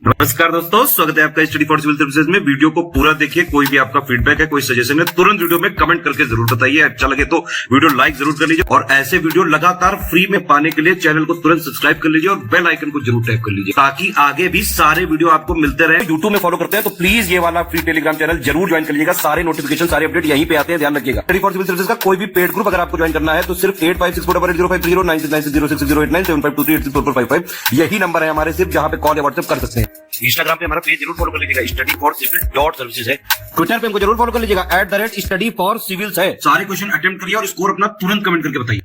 नमस्कार दोस्तों, स्वागत है आपका स्टडी फॉर सिविल सर्विसेज में। वीडियो को पूरा देखिए। कोई भी आपका फीडबैक है, कोई सजेशन है, तुरंत वीडियो में कमेंट करके जरूर बताइए। अच्छा लगे तो वीडियो लाइक जरूर कर लीजिए और ऐसे वीडियो लगातार फ्री में पाने के लिए चैनल को तुरंत सब्सक्राइब कर लीजिए और बेल आइकन को जरूर टैप कर लीजिए ताकि आगे भी सारे वीडियो आपको मिलते रहे। यूट्यूब में फॉलो करते हैं तो प्लीज ये वाला फ्री टेलीग्राम चैनल जरूर ज्वाइन कर लीजिएगा। सारे नोटिफिकेशन, सारे अपडेट यहीं पे आते हैं, ध्यान रखिएगा। स्टडी फॉर सिविल सर्विसेज का कोई भी पेड ग्रुप अगर आपको ज्वाइन करना है तो सिर्फ 856480560660897523864455 यही नंबर है हमारे, सिर्फ जहां पे कॉल या व्हाट्सएप कर सकते हैं। इंस्टाग्राम पे हमारा पेज जरूर फॉलो कर लीजिएगा, स्टडी फॉर सिविल .सर्विसेज है। ट्विटर पे हमको जरूर फॉलो कर लीजिएगा, @study for civils है। सारे क्वेश्चन अटेम्प्ट करिए और स्कोर अपना तुरंत कमेंट करके बताइए।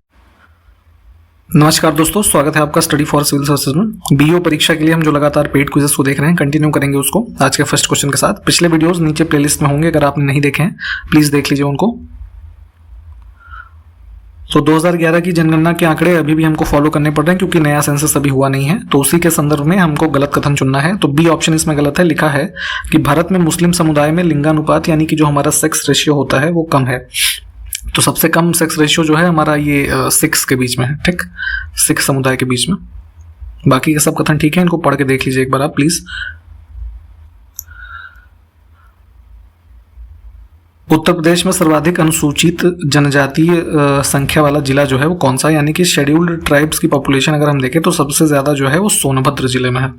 नमस्कार दोस्तों, स्वागत है आपका स्टडी फॉर सिविल सर्विसेज में। बीओ परीक्षा के लिए हम जो लगातार पेड क्विजेस को देख रहे हैं, कंटिन्यू करेंगे उसको आज के फर्स्ट क्वेश्चन के साथ। पिछले वीडियोस नीचे प्लेलिस्ट में होंगे, अगर आपने नहीं देखे हैं प्लीज देख लीजिए उनको। तो 2011 की जनगणना के आंकड़े अभी भी हमको फॉलो करने पड़ रहे हैं क्योंकि नया सेंसस अभी हुआ नहीं है, तो उसी के संदर्भ में हमको गलत कथन चुनना है। तो बी ऑप्शन इसमें गलत है। लिखा है कि भारत में मुस्लिम समुदाय में लिंगानुपात यानी कि जो हमारा सेक्स रेशियो होता है वो कम है। तो सबसे कम सेक्स रेशियो जो है हमारा ये 6 के बीच में है, ठीक, सिख समुदाय के बीच में। बाकी के सब कथन ठीक है, इनको पढ़ के देख लीजिए एक बार आप प्लीज। उत्तर प्रदेश में सर्वाधिक अनुसूचित जनजातीय संख्या वाला जिला जो है वो कौन सा है, यानी कि शेड्यूल्ड ट्राइब्स की पॉपुलेशन अगर हम देखें तो सबसे ज्यादा जो है वो सोनभद्र जिले में है।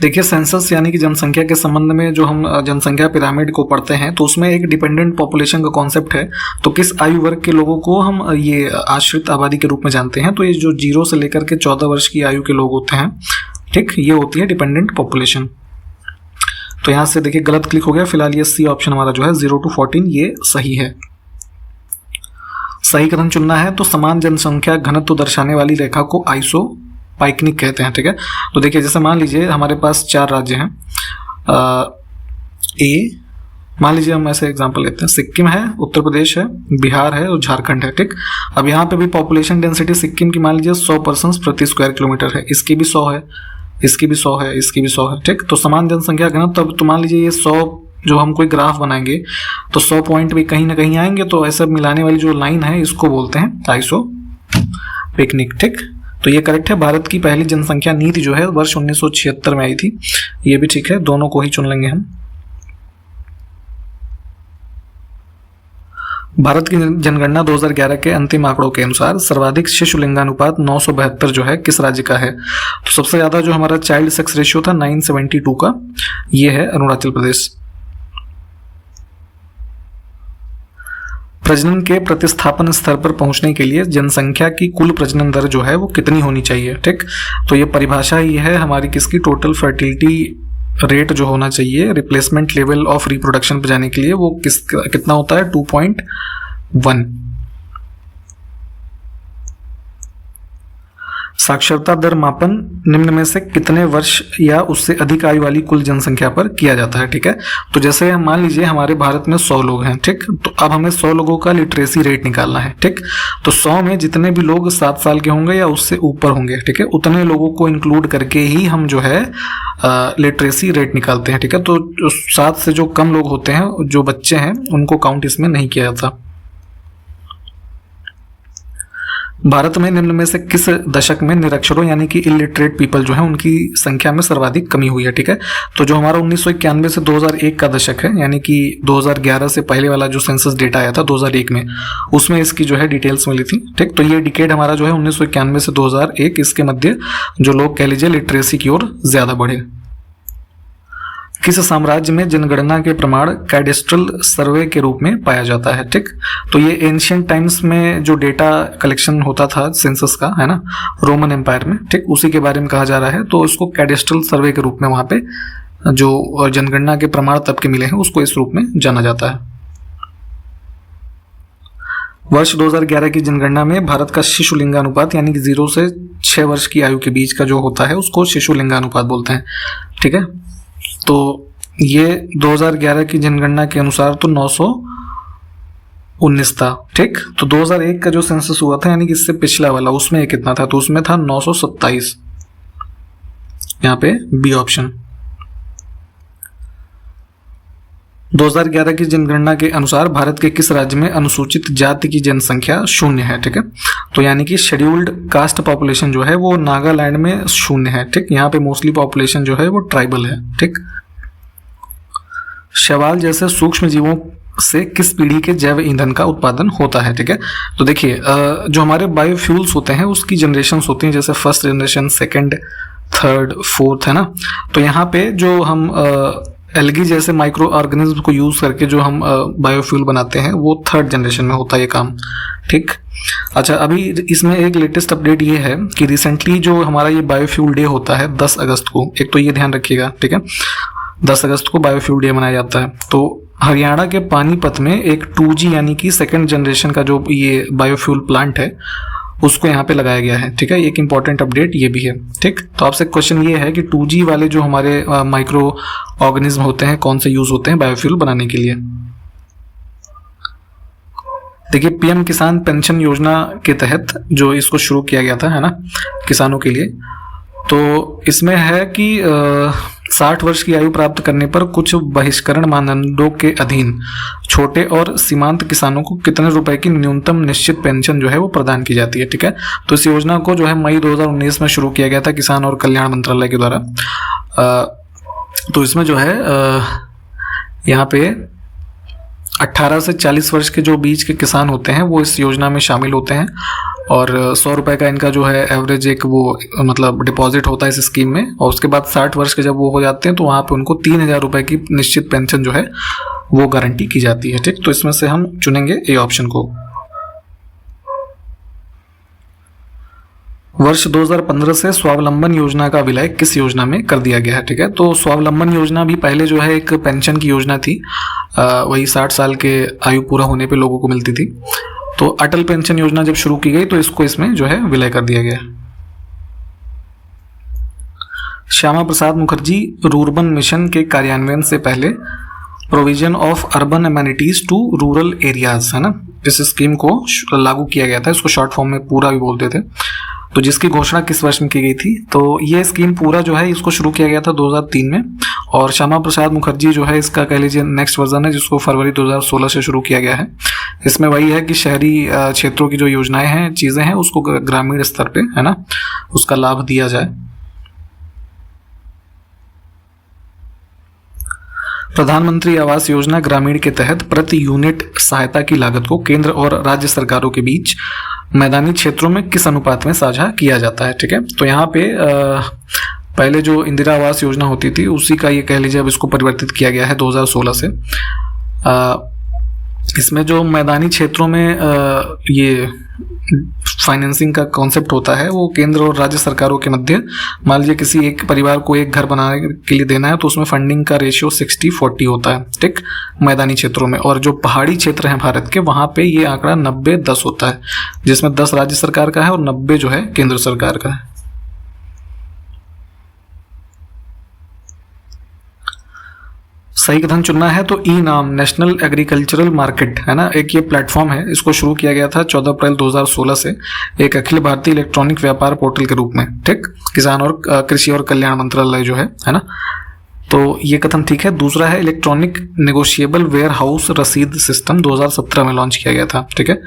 देखिए, सेंसस यानी कि जनसंख्या के संबंध में जो हम जनसंख्या पिरामिड को पढ़ते हैं तो उसमें एक डिपेंडेंट पॉपुलेशन का कॉन्सेप्ट है। तो किस आयु वर्ग के लोगों को हम ये आश्रित आबादी के रूप में जानते हैं, तो ये जो 0 से लेकर के 14 वर्ष की आयु के लोग होते हैं, ठीक, ये होती है डिपेंडेंट पॉपुलेशन। तो यहां से देखिए गलत क्लिक हो गया। फिलहाल ये सी ऑप्शन हमारा जो है 0 to 14 ये सही है। सही कथन चुनना है तो समान जनसंख्या घनत्व दर्शाने वाली रेखा को आइसोपाइकनिक कहते हैं, ठीक है। तो देखिए जैसे मान लीजिए हमारे पास 4 राज्य हैं, मान लीजिए हम ऐसे एग्जांपल लेते हैं, सिक्किम है, उत्तर प्रदेश है, बिहार है और झारखंड है, ठीक। अब यहाँ पे भी पॉपुलेशन डेंसिटी सिक्किम की मान लीजिए 100 पर्सन प्रति स्क्वायर किलोमीटर है, इसकी भी 100 है, इसकी भी 100 है, इसकी भी 100 है, ठीक। तो समान जनसंख्या घनत्व, तब तो मान लीजिए ये 100 जो हम कोई ग्राफ बनाएंगे तो 100 पॉइंट भी कहीं ना कहीं आएंगे, तो ऐसा मिलाने वाली जो लाइन है इसको बोलते हैं आइसोपिकनिक, ठीक। तो ये करेक्ट है। भारत की पहली जनसंख्या नीति जो है वर्ष 1976 में आई थी, ये भी ठीक है, दोनों को ही चुन लेंगे हम। भारत की जनगणना 2011 के अंतिम आंकड़ों के अनुसार सर्वाधिक शिशु लिंगानुपात 972 जो है किस राज्य का है, तो सबसे ज्यादा जो हमारा चाइल्ड सेक्स रेशियो था 972 का, ये है अरुणाचल प्रदेश। प्रजनन के प्रतिस्थापन स्तर पर पहुंचने के लिए जनसंख्या की कुल प्रजनन दर जो है वो कितनी होनी चाहिए, ठीक। तो ये परिभाषा ही है हमारी किसकी, टोटल फर्टिलिटी रेट जो होना चाहिए रिप्लेसमेंट लेवल ऑफ रिप्रोडक्शन पे जाने के लिए, वो कितना होता है 2.1। साक्षरता दर मापन निम्न में से कितने वर्ष या उससे अधिक आयु वाली कुल जनसंख्या पर किया जाता है, ठीक है। तो जैसे हम मान लीजिए हमारे भारत में 100 लोग हैं, ठीक, तो अब हमें 100 लोगों का लिटरेसी रेट निकालना है, ठीक। तो 100 में जितने भी लोग 7 साल के होंगे या उससे ऊपर होंगे, ठीक है, उतने लोगों को इंक्लूड करके ही हम जो है लिटरेसी रेट निकालते हैं, ठीक है। तो 7 से जो कम लोग होते हैं, जो बच्चे हैं, उनको काउंट इसमें नहीं किया जाता। भारत में निम्न में से किस दशक में निरक्षरों यानी कि इलिटरेट पीपल जो है उनकी संख्या में सर्वाधिक कमी हुई है, ठीक है। तो जो हमारा 1991 से 2001 का दशक है, यानी कि 2011 से पहले वाला जो सेंसस डेटा आया था 2001 में, उसमें इसकी जो है डिटेल्स मिली थी, ठीक। तो ये डिकेड हमारा जो है 1991 से 2001, इसके मध्य जो लोग कह लीजिए लिटरेसी की ओर ज्यादा बढ़े। किस साम्राज्य में जनगणना के प्रमाण कैडेस्ट्रल सर्वे के रूप में पाया जाता है, ठीक। तो ये एंशियंट टाइम्स में जो डेटा कलेक्शन होता था सेंसस का, है ना, रोमन एम्पायर में, ठीक, उसी के बारे में कहा जा रहा है। तो इसको कैडेस्ट्रल सर्वे के रूप में वहां पे जो जनगणना के प्रमाण तब के मिले हैं उसको इस रूप में जाना जाता है। वर्ष 2011 की जनगणना में भारत का शिशु लिंगानुपात यानी कि 0 से 6 वर्ष की आयु के बीच का जो होता है उसको शिशु लिंगानुपात बोलते हैं, ठीक है। तो ये 2011 की जनगणना के अनुसार तो 919 था, ठीक। तो 2001 का जो सेंसस हुआ था यानी कि इससे पिछला वाला, उसमें कितना था, तो उसमें था 927, यहाँ पे बी ऑप्शन। 2011 की जनगणना के अनुसार भारत के किस राज्य में अनुसूचित जाति की जनसंख्या 0 है, ठीक है। तो यानी कि शेड्यूल्ड कास्ट पॉपुलेशन जो है वो नागालैंड में 0 है, ठीक। यहाँ पे मोस्टली पॉपुलेशन जो है वो ट्राइबल है, ठीक। शैवाल जैसे सूक्ष्म जीवों से किस पीढ़ी के जैव ईंधन का उत्पादन होता है, ठीक है। तो देखिए जो हमारे बायोफ्यूल्स होते हैं उसकी जनरेशंस होती हैं, जैसे first generation, second, third, fourth, है ना। तो यहाँ पे जो हम एल्गी जैसे माइक्रो ऑर्गेनिज्म को यूज करके जो हम बायोफ्यूल बनाते हैं वो थर्ड जनरेशन में होता है ये काम, ठीक। अच्छा, अभी इसमें एक लेटेस्ट अपडेट ये है कि रिसेंटली जो हमारा ये बायोफ्यूल डे होता है 10 अगस्त को, एक तो ये ध्यान रखिएगा, ठीक है, 10 अगस्त को बायोफ्यूल डे मनाया जाता है। तो हरियाणा के पानीपत में एक 2G यानी कि सेकंड जनरेशन का जो ये बायोफ्यूल प्लांट है उसको यहाँ पे लगाया गया है, ठीक है। एक इंपॉर्टेंट अपडेट ये भी है, ठीक। तो आपसे क्वेश्चन ये है कि 2G वाले जो हमारे माइक्रो ऑर्गेनिज्म होते हैं कौन से यूज होते हैं बायोफ्यूल बनाने के लिए। देखिए PM किसान पेंशन योजना के तहत जो इसको शुरू किया गया था, है ना, किसानों के लिए, तो इसमें है कि 60 वर्ष की आयु प्राप्त करने पर कुछ बहिष्करण मानदंडों के अधीन छोटे और सीमांत किसानों को कितने रुपए की न्यूनतम निश्चित पेंशन जो है वो प्रदान की जाती है, ठीक है। तो इस योजना को जो है मई 2019 में शुरू किया गया था किसान और कल्याण मंत्रालय के द्वारा। तो इसमें जो है यहाँ पे 18 से 40 वर्ष के जो बीच के किसान होते हैं वो इस योजना में शामिल होते हैं और 100 रुपए का इनका जो है एवरेज एक वो मतलब डिपॉजिट होता है इस स्कीम में। और उसके बाद 60 वर्ष के जब वो हो जाते हैं तो वहाँ पे उनको 3000 रुपए की निश्चित पेंशन जो है वो गारंटी की जाती है, ठीक। तो इसमें से हम चुनेंगे ए ऑप्शन को। वर्ष 2015 से स्वावलंबन योजना का विलय किस योजना में कर दिया गया है, ठीक है। तो स्वावलंबन योजना भी पहले जो है एक पेंशन की योजना थी, वही 60 साल के आयु पूरा होने पे लोगों को मिलती थी। तो अटल पेंशन योजना जब शुरू की गई तो इसको इसमें जो है विलय कर दिया गया। श्यामा प्रसाद मुखर्जी रूर्बन मिशन के कार्यान्वयन से पहले provision of urban amenities to rural areas, है ना, इस स्कीम को लागू किया गया था। इसको शॉर्ट फॉर्म में पूरा भी बोलते थे। तो जिसकी घोषणा किस वर्ष में की गई थी, तो ये स्कीम पूरा जो है इसको शुरू किया गया था 2003 में। और श्यामा प्रसाद मुखर्जी जो है इसका कह लीजिए नेक्स्ट वर्जन है जिसको फरवरी 2016 से शुरू किया गया है। इसमें वही है कि शहरी क्षेत्रों की जो योजनाएं हैं, चीजें हैं, उसको ग्रामीण स्तर पे, है ना, उसका लाभ दिया जाए। प्रधानमंत्री आवास योजना ग्रामीण के तहत प्रति यूनिट सहायता की लागत को केंद्र और राज्य सरकारों के बीच मैदानी क्षेत्रों में किस अनुपात में साझा किया जाता है, ठीक है। तो यहाँ पे पहले जो इंदिरा आवास योजना होती थी उसी का ये कह लीजिए अब इसको परिवर्तित किया गया है 2016 से। इसमें जो मैदानी क्षेत्रों में ये फाइनेंसिंग का कॉन्सेप्ट होता है वो केंद्र और राज्य सरकारों के मध्य, मान लीजिए किसी एक परिवार को एक घर बनाने के लिए देना है तो उसमें फंडिंग का रेशियो 60-40 होता है, ठीक, मैदानी क्षेत्रों में। और जो पहाड़ी क्षेत्र हैं भारत के वहाँ पे ये आंकड़ा 90-10 होता है, जिसमें 10 राज्य सरकार का है और 90 जो है केंद्र सरकार का है। सही कथन चुनना है तो ई-नाम नेशनल एग्रीकल्चरल मार्केट, है ना, एक ये प्लेटफॉर्म है। इसको शुरू किया गया था 14 अप्रैल 2016 से एक अखिल भारतीय इलेक्ट्रॉनिक व्यापार पोर्टल के रूप में, ठीक। किसान और कृषि और कल्याण मंत्रालय जो है ना। तो ये कथन ठीक है। दूसरा है इलेक्ट्रॉनिक नेगोशिएबल वेयर हाउस रसीद सिस्टम 2017 में लॉन्च किया गया था, ठीक है।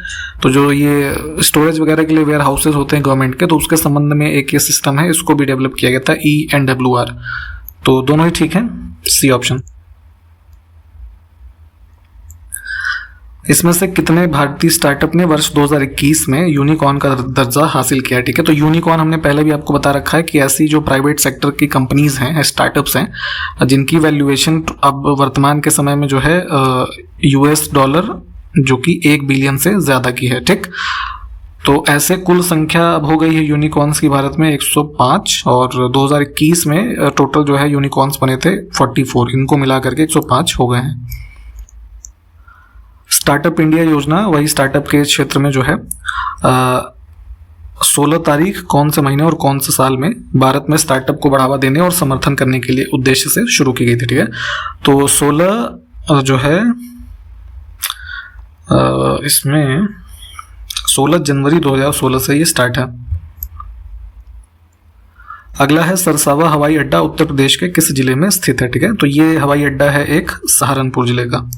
तो जो ये स्टोरेज वगैरह के लिए वेयर हाउसेज होते हैं गवर्नमेंट के, तो उसके संबंध में एक ये सिस्टम है, इसको भी डेवलप किया गया था, ENWR। तो दोनों ही ठीक है, सी ऑप्शन। इसमें से कितने भारतीय स्टार्टअप ने वर्ष 2021 में यूनिकॉर्न का दर्जा हासिल किया, ठीक है। तो यूनिकॉर्न हमने पहले भी आपको बता रखा है कि ऐसी जो प्राइवेट सेक्टर की कंपनीज हैं, स्टार्टअप्स हैं, जिनकी वैल्यूएशन अब वर्तमान के समय में जो है $, जो कि 1 बिलियन से ज्यादा की है, ठीक। तो ऐसे कुल संख्या अब हो गई है यूनिकॉर्न्स की भारत में 105 और 2021 में टोटल जो है यूनिकॉर्न्स बने थे 44, इनको मिला करके 105 हो गए हैं। स्टार्टअप इंडिया योजना वही स्टार्टअप के क्षेत्र में जो है 16 तारीख कौन से महीने और कौन से साल में भारत में स्टार्टअप को बढ़ावा देने और समर्थन करने के लिए उद्देश्य से शुरू की गई थी, ठीक है। तो 16 जो है इसमें 16 जनवरी 2016 से ये स्टार्ट है। अगला है सरसावा हवाई अड्डा उत्तर प्रदेश के किस जिले में स्थित है, ठीक है। तो ये हवाई अड्डा है एक सहारनपुर जिले का।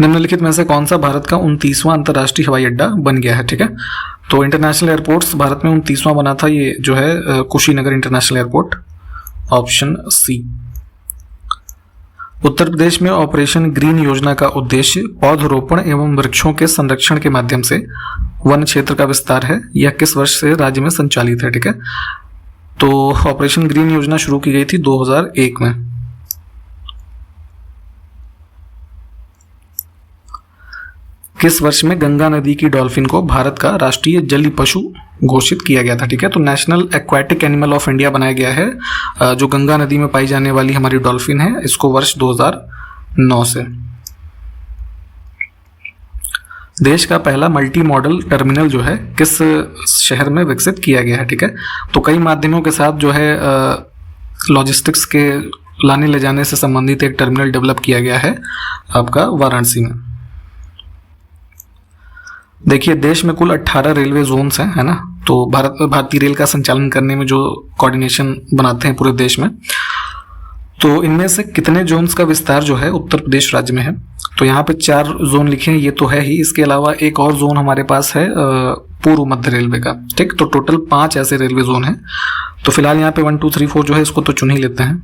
निम्नलिखित में से कौन सा भारत का 29वां अंतर्राष्ट्रीय हवाई अड्डा बन गया है, ठीक है। तो इंटरनेशनल एयरपोर्ट्स भारत में 29वां बना था, ये जो है Kushinagar international airport, option C. Uttar Pradesh में ऑपरेशन ग्रीन योजना का उद्देश्य पौधरोपण एवं वृक्षों के संरक्षण के माध्यम से वन क्षेत्र का विस्तार है। यह किस वर्ष से राज्य में संचालित है, ठीक है। तो ऑपरेशन ग्रीन योजना शुरू की गई थी 2001 में। किस वर्ष में गंगा नदी की डॉल्फिन को भारत का राष्ट्रीय जलीय पशु घोषित किया गया था, ठीक है। तो national aquatic animal of India बनाया गया है जो गंगा नदी में पाई जाने वाली हमारी डॉल्फिन है, इसको वर्ष 2009 से। देश का पहला मल्टी मॉडल टर्मिनल जो है किस शहर में विकसित किया गया है, ठीक है। तो कई माध्यमों के साथ जो है लॉजिस्टिक्स के लाने ले जाने से संबंधित एक टर्मिनल डेवलप किया गया है आपका वाराणसी में। देखिए, देश में कुल 18 रेलवे जोन्स हैं, है ना। तो भारतीय रेल का संचालन करने में जो कोऑर्डिनेशन बनाते हैं पूरे देश में, तो इनमें से कितने जोन्स का विस्तार जो है उत्तर प्रदेश राज्य में है। तो यहाँ पे 4 जोन लिखे हैं, ये तो है ही। इसके अलावा एक और जोन हमारे पास है पूर्व मध्य रेलवे का, ठीक। तो टोटल 5 ऐसे रेलवे जोन हैं। तो फिलहाल यहाँ पे 1 2 3 4 जो है इसको तो चुन ही लेते हैं।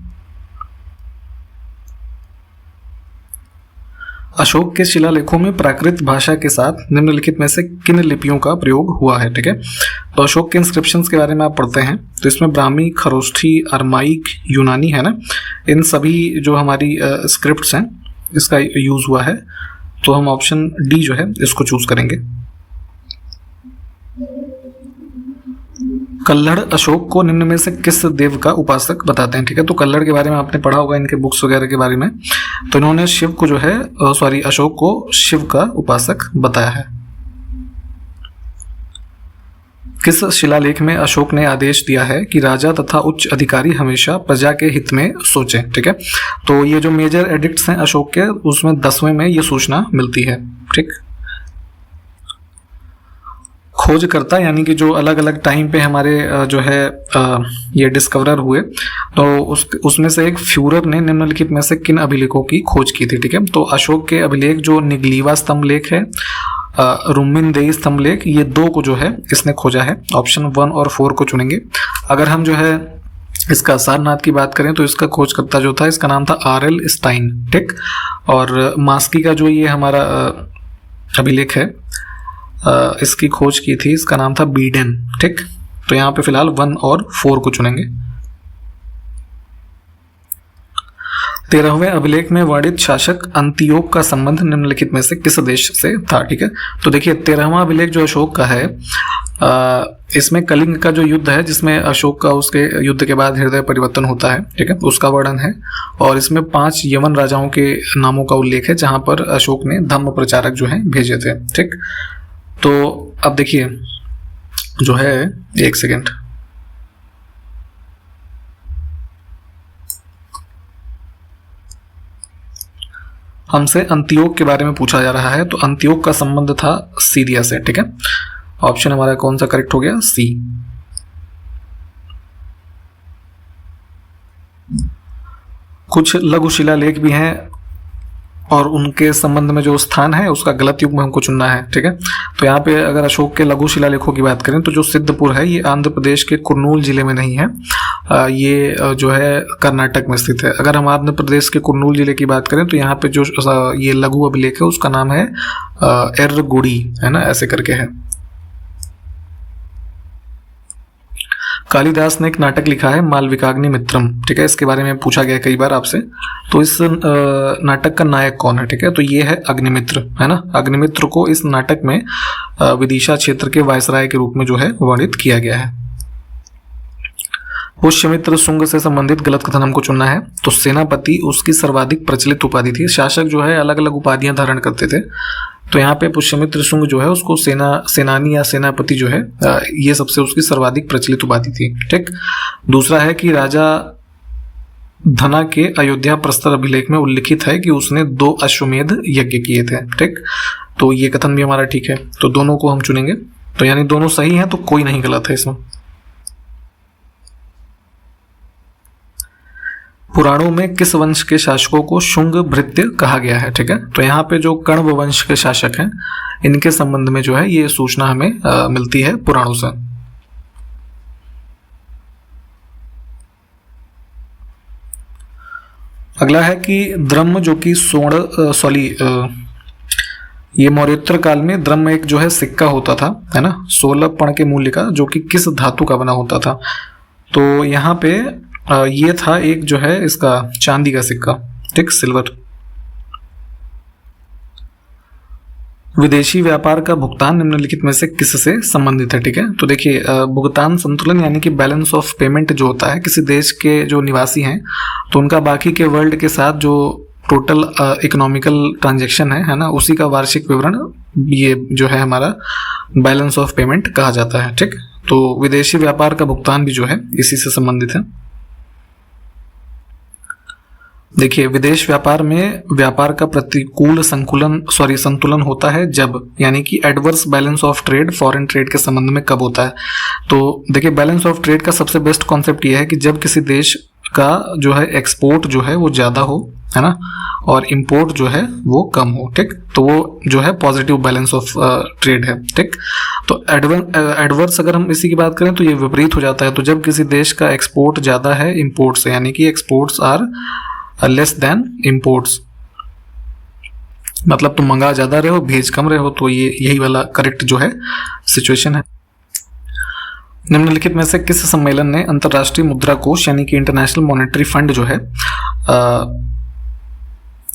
अशोक के शिलालेखों में प्राकृत भाषा के साथ निम्नलिखित में से किन लिपियों का प्रयोग हुआ है, ठीक है। तो अशोक के इंस्क्रिप्शंस के बारे में आप पढ़ते हैं तो इसमें ब्राह्मी, खरोष्ठी, अरमाइक, यूनानी, है ना, इन सभी जो हमारी स्क्रिप्ट्स हैं इसका यूज हुआ है। तो हम ऑप्शन डी जो है इसको चूज करेंगे। कल्हड़ अशोक को निम्न में से किस देव का उपासक बताते हैं, ठीक है। तो कल्हड़ के बारे में आपने पढ़ा होगा इनके बुक्स वगैरह के बारे में। तो इन्होंने शिव को जो है अशोक को शिव का उपासक बताया है। किस शिलालेख में अशोक ने आदेश दिया है कि राजा तथा उच्च अधिकारी हमेशा प्रजा के हित में सोचें, ठीक है। तो ये जो मेजर एडिक्ट्स हैं अशोक के, उसमें 10वें में ये सूचना मिलती है, ठीक। खोजकर्ता यानी कि जो अलग अलग टाइम पे हमारे जो है ये डिस्कवरर हुए, तो उसमें से एक फ्यूरर ने निम्नलिखित में से किन अभिलेखों की खोज की थी, ठीक है। तो अशोक के अभिलेख जो निगलीवा स्तंभ लेख है, रुमिनदेई स्तंभ लेख, ये 2 को जो है इसने खोजा है। ऑप्शन 1 और 4 को चुनेंगे। अगर हम जो है इसका सारनाथ की बात करें तो इसका खोजकर्ता जो था इसका नाम था RL स्टाइन, ठीक। और मास्की का जो ये हमारा अभिलेख है इसकी खोज की थी, इसका नाम था बीडेन, ठीक। तो यहाँ पे फिलहाल 1 और 4 को चुनेंगे। 13वें अभिलेख में वर्णित शासक अंतियोक का संबंध निम्नलिखित में से किस देश से था, ठीक है। तो देखिए 13वां अभिलेख जो अशोक का है इसमें कलिंग का जो युद्ध है जिसमें अशोक का उसके युद्ध के बाद हृदय परिवर्तन होता है, ठीक है, उसका वर्णन है। और इसमें 5 यवन राजाओं के नामों का उल्लेख है जहां पर अशोक ने धम्म प्रचारक जो है भेजे थे, ठीक। तो अब देखिए जो है 1 सेकेंड, हमसे अंतियोक के बारे में पूछा जा रहा है। तो अंतियोक का संबंध था सीरिया से, ठीक है। ऑप्शन हमारा कौन सा करेक्ट हो गया, सी। कुछ लघु शिलालेख भी हैं और उनके संबंध में जो स्थान है उसका गलत युग्म हमको चुनना है, ठीक है। तो यहाँ पे अगर अशोक के लघु शिलालेखों की बात करें तो जो सिद्धपुर है ये आंध्र प्रदेश के कुर्नूल जिले में नहीं है, ये जो है कर्नाटक में स्थित है। अगर हम आंध्र प्रदेश के कुर्नूल जिले की बात करें तो यहाँ पे जो ये लघु अभिलेख है उसका नाम है एर्रगुडी, है ना, ऐसे करके है। कालिदास ने एक नाटक लिखा है मालविकाग्नि मित्रम, ठीक है। इसके बारे में पूछा गया कई बार आपसे। तो इस नाटक का नायक कौन है, ठीक है। तो ये है अग्निमित्र, है ना। अग्निमित्र को इस नाटक में विदिशा क्षेत्र के वायसराय के रूप में जो है वर्णित किया गया है। पुष्यमित्र शुंग से संबंधित गलत कथन हमको चुनना है। तो सेनापति उसकी सर्वाधिक प्रचलित उपाधि थी। शासक जो है अलग अलग उपाधियां धारण करते थे। तो यहाँ पे पुष्यमित्र शुंग जो है उसको सेनानी या सेनापति जो है ये सबसे उसकी सर्वाधिक प्रचलित उपाधि थी, ठीक। दूसरा है कि राजा धना के अयोध्या प्रस्तर अभिलेख में उल्लिखित है कि उसने 2 अश्वमेध यज्ञ किए थे, ठीक। तो ये कथन भी हमारा ठीक है। तो दोनों को हम चुनेंगे। तो यानी दोनों सही हैं, तो कोई नहीं गलत है इसमें। पुराणों में किस वंश के शासकों को शुंग भृत्य कहा गया है? ठीक है, तो यहाँ पे जो कण्व वंश के शासक हैं इनके संबंध में जो है ये सूचना हमें मिलती है पुराणों से। अगला है कि द्रह्म जो कि ये मौर्योत्तर काल में द्रह्म एक जो है सिक्का होता था, है ना, 16 पण के मूल्य का, जो कि किस धातु का बना होता था? तो यहाँ पे ये था एक जो है इसका चांदी का सिक्का, ठीक, सिल्वर। विदेशी व्यापार का भुगतान निम्नलिखित में से किससे संबंधित है? ठीक है, तो देखिए भुगतान संतुलन यानी कि बैलेंस ऑफ पेमेंट जो होता है किसी देश के जो निवासी हैं तो उनका बाकी के वर्ल्ड के साथ जो टोटल इकोनॉमिकल ट्रांजैक्शन है ना, उसी का वार्षिक विवरण ये जो है हमारा बैलेंस ऑफ पेमेंट कहा जाता है। ठीक, तो विदेशी व्यापार का भुगतान भी जो है इसी से संबंधित है। देखिए विदेश व्यापार में व्यापार का प्रतिकूल संतुलन होता है जब, यानी कि adverse balance of trade foreign trade के संबंध में कब होता है? तो देखिए बैलेंस ऑफ ट्रेड का सबसे बेस्ट कॉन्सेप्ट ये है कि जब किसी देश का जो है एक्सपोर्ट जो है वो ज़्यादा हो, है ना, और इंपोर्ट जो है वो कम हो। ठीक, तो वो जो है पॉजिटिव बैलेंस ऑफ ट्रेड है। ठीक, तो एडवर्स अगर हम इसी की बात करें तो ये विपरीत हो जाता है। तो जब किसी देश का एक्सपोर्ट ज़्यादा है इंपोर्ट से, यानी कि exports are less than imports, मतलब तुम मंगा ज़्यादा रहे हो भेज कम रहे हो, तो ये यही वाला करेक्ट जो है सिचुएशन है। निम्नलिखित में से किस सम्मेलन ने अंतर्राष्ट्रीय मुद्रा कोष यानी कि इंटरनेशनल मॉनेटरी फंड जो है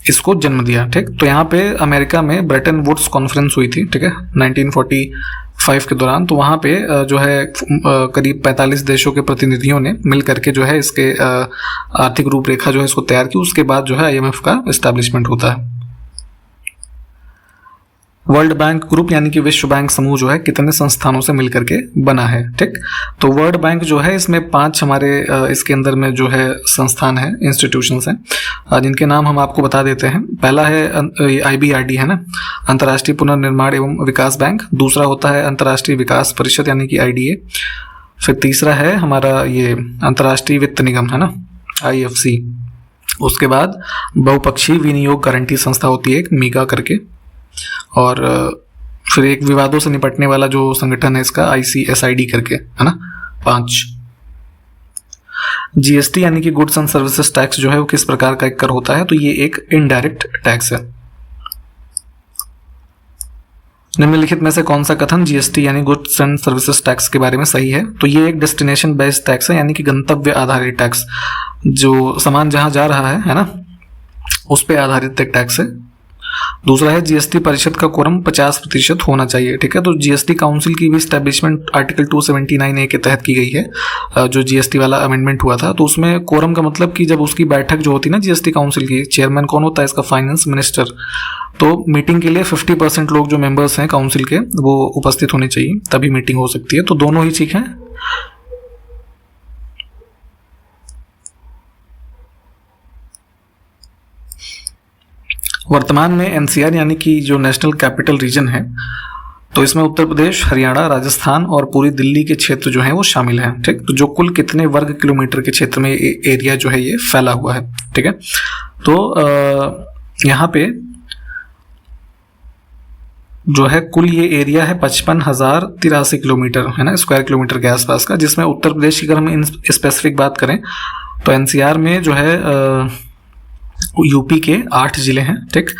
इसको जन्म दिया? ठीक, तो यहाँ पे अमेरिका में ब्रेटन वुड्स कॉन्फ्रेंस हुई थी, ठीक है, 1945 के दौरान। तो वहाँ पे जो है करीब 45 देशों के प्रतिनिधियों ने मिल करके जो है इसके आर्थिक रूपरेखा जो है इसको तैयार की। उसके बाद जो है IMF का एस्टैब्लिशमेंट होता है। वर्ल्ड बैंक ग्रुप यानी कि विश्व बैंक समूह जो है कितने संस्थानों से मिलकर के बना है? ठीक, तो वर्ल्ड बैंक जो है इसमें 5 हमारे इसके अंदर में जो है संस्थान है, इंस्टीट्यूशंस हैं, जिनके नाम हम आपको बता देते हैं। पहला है IBRD, है ना, अंतर्राष्ट्रीय पुनर्निर्माण एवं विकास बैंक। दूसरा होता है अंतर्राष्ट्रीय विकास परिषद यानी कि IDA। फिर तीसरा है हमारा ये अंतर्राष्ट्रीय वित्त निगम, है ना, IFC। उसके बाद बहुपक्षीय विनियोग गारंटी संस्था होती है एक, मीगा करके। और फिर एक विवादों से निपटने वाला जो संगठन है इसका ICSID करके, है ना, 5। GST यानी कि गुड्स एंड सर्विसेज टैक्स जो है वो किस प्रकार का एक कर होता है? तो ये एक इनडायरेक्ट टैक्स है। निम्नलिखित में से कौन सा कथन GST यानी गुड्स एंड सर्विसेज टैक्स के बारे में सही है? तो ये एक डेस्टिनेशन बेस्ड टैक्स है, यानी कि गंतव्य आधारित टैक्स, जो सामान जहां जा रहा है ना, उस पर आधारित एक टैक्स है। दूसरा है GST परिषद का कोरम 50% होना चाहिए। ठीक है, तो GST काउंसिल की भी स्टैब्लिशमेंट आर्टिकल 279A के तहत की गई है, जो GST वाला अमेंडमेंट हुआ था। तो उसमें कोरम का मतलब कि जब उसकी बैठक जो होती है ना GST काउंसिल की, चेयरमैन कौन होता है इसका? Finance minister. तो मीटिंग के लिए 50% लोग जो मेंबर्स हैं काउंसिल के वो उपस्थित होने चाहिए, तभी मीटिंग हो सकती है। तो दोनों ही ठीक है। वर्तमान में NCR यानी कि जो नेशनल कैपिटल रीजन है, तो इसमें उत्तर प्रदेश, हरियाणा, राजस्थान और पूरी दिल्ली के क्षेत्र जो है वो शामिल हैं। ठीक, तो जो कुल कितने वर्ग किलोमीटर के क्षेत्र में एरिया जो है ये फैला हुआ है? ठीक है, तो यहाँ पे जो है कुल ये एरिया है 55,083 किलोमीटर, है ना, स्क्वायर किलोमीटर के आसपास का, जिसमें उत्तर प्रदेश की अगर हम स्पेसिफिक बात करें तो NCR में जो है यूपी के 8 जिले हैं। ठीक,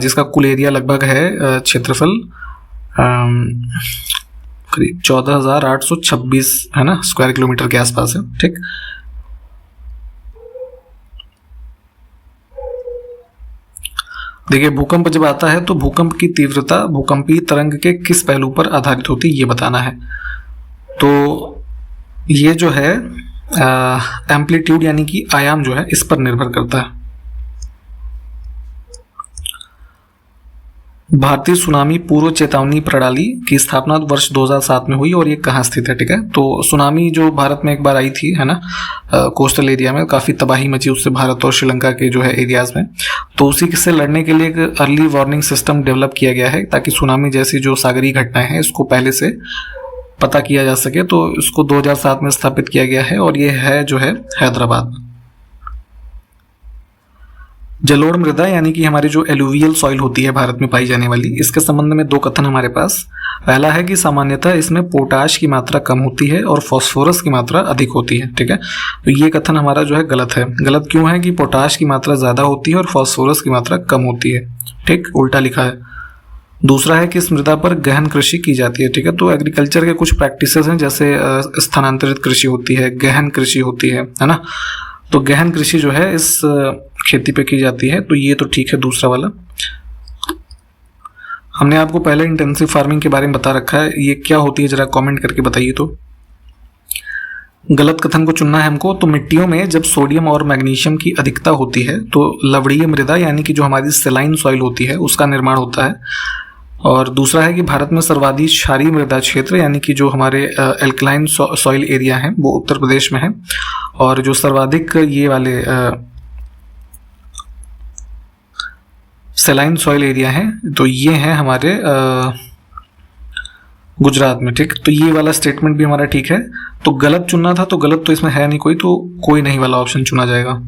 जिसका कुल एरिया लगभग है क्षेत्रफल करीब 14,826, है ना, स्क्वायर किलोमीटर के आसपास है। ठीक, देखिए भूकंप जब आता है तो भूकंप की तीव्रता भूकंपीय तरंग के किस पहलू पर आधारित होती है ये बताना है। तो ये जो है एम्पलीट्यूड यानी कि आयाम जो है इस पर निर्भर करता है। भारतीय सुनामी पूर्व चेतावनी प्रणाली की स्थापना वर्ष 2007 में हुई और ये कहाँ स्थित है? ठीक है, तो सुनामी जो भारत में एक बार आई थी, है ना, कोस्टल एरिया में काफ़ी तबाही मची उससे भारत और श्रीलंका के जो है एरियाज में। तो उसी से लड़ने के लिए एक अर्ली वार्निंग सिस्टम डेवलप किया गया है ताकि सुनामी जैसी जो सागरीय घटनाएं हैं इसको पहले से पता किया जा सके। तो इसको 2007 में स्थापित किया गया है और ये है जो है हैदराबाद में। जलोढ़ मृदा यानी कि हमारी जो एलुवियल सॉइल होती है भारत में पाई जाने वाली, इसके संबंध में दो कथन हमारे पास। पहला है कि सामान्यतः इसमें पोटाश की मात्रा कम होती है और फास्फोरस की मात्रा अधिक होती है, ठीक है। तो ये कथन हमारा जो है गलत है। गलत क्यों है कि पोटाश की मात्रा ज़्यादा होती है और फास्फोरस की मात्रा कम होती है, ठीक, उल्टा लिखा है। दूसरा है कि इस मृदा पर गहन कृषि की जाती है, ठीक है। तो एग्रीकल्चर के कुछ प्रैक्टिसेस हैं, जैसे स्थानांतरित कृषि होती है, गहन कृषि होती है ना। तो गहन कृषि जो है इस खेती पे की जाती है, तो ये तो ठीक है दूसरा वाला। हमने आपको पहले इंटेंसिव फार्मिंग के बारे में बता रखा है, ये क्या होती है जरा कमेंट करके बताइए। तो गलत कथन को चुनना है हमको। तो मिट्टियों में जब सोडियम और मैग्नीशियम की अधिकता होती है तो लवणीय मृदा यानी कि जो हमारी सेलाइन सॉइल होती है उसका निर्माण होता है। और दूसरा है कि भारत में सर्वाधिक क्षारीय मृदा क्षेत्र यानी कि जो हमारे एल्कलाइन सॉइल एरिया हैं वो उत्तर प्रदेश में है। और जो सर्वाधिक ये वाले सेलाइन सॉइल एरिया हैं तो ये हैं हमारे गुजरात में, ठीक। तो ये वाला स्टेटमेंट भी हमारा ठीक है। तो गलत चुनना था, तो गलत तो इसमें है नहीं कोई, तो कोई नहीं वाला ऑप्शन चुना जाएगा।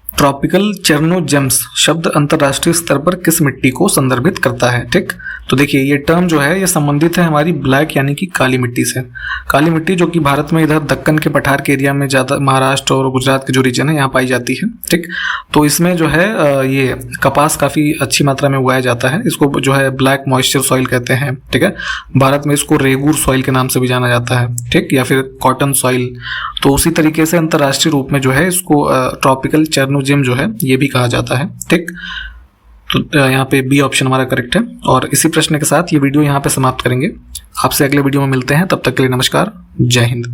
ट्रॉपिकल चेर्नोजेम्स शब्द अंतरराष्ट्रीय स्तर पर किस मिट्टी को संदर्भित करता है, ठीक। तो देखिए ये टर्म जो है ये संबंधित है हमारी ब्लैक यानी कि काली मिट्टी से। काली मिट्टी जो कि भारत में इधर दक्कन के पठार के एरिया में ज़्यादा, महाराष्ट्र और गुजरात के जो रीजन है यहाँ पाई जाती है, ठीक। तो इसमें जो है ये कपास काफ़ी अच्छी मात्रा में उगाया जाता है। इसको जो है ब्लैक मॉइस्चर सॉइल कहते हैं, ठीक है। भारत में इसको रेगुर सॉइल के नाम से भी जाना जाता है, ठीक, या फिर कॉटन सॉइल। तो उसी तरीके से अंतर्राष्ट्रीय रूप में जो है इसको ट्रॉपिकल चेर्नोजेम जो है ये भी कहा जाता है, ठीक। तो यहाँ पे बी ऑप्शन हमारा करेक्ट है। और इसी प्रश्न के साथ ये वीडियो यहाँ पे समाप्त करेंगे। आपसे अगले वीडियो में मिलते हैं, तब तक के लिए नमस्कार, जय हिंद।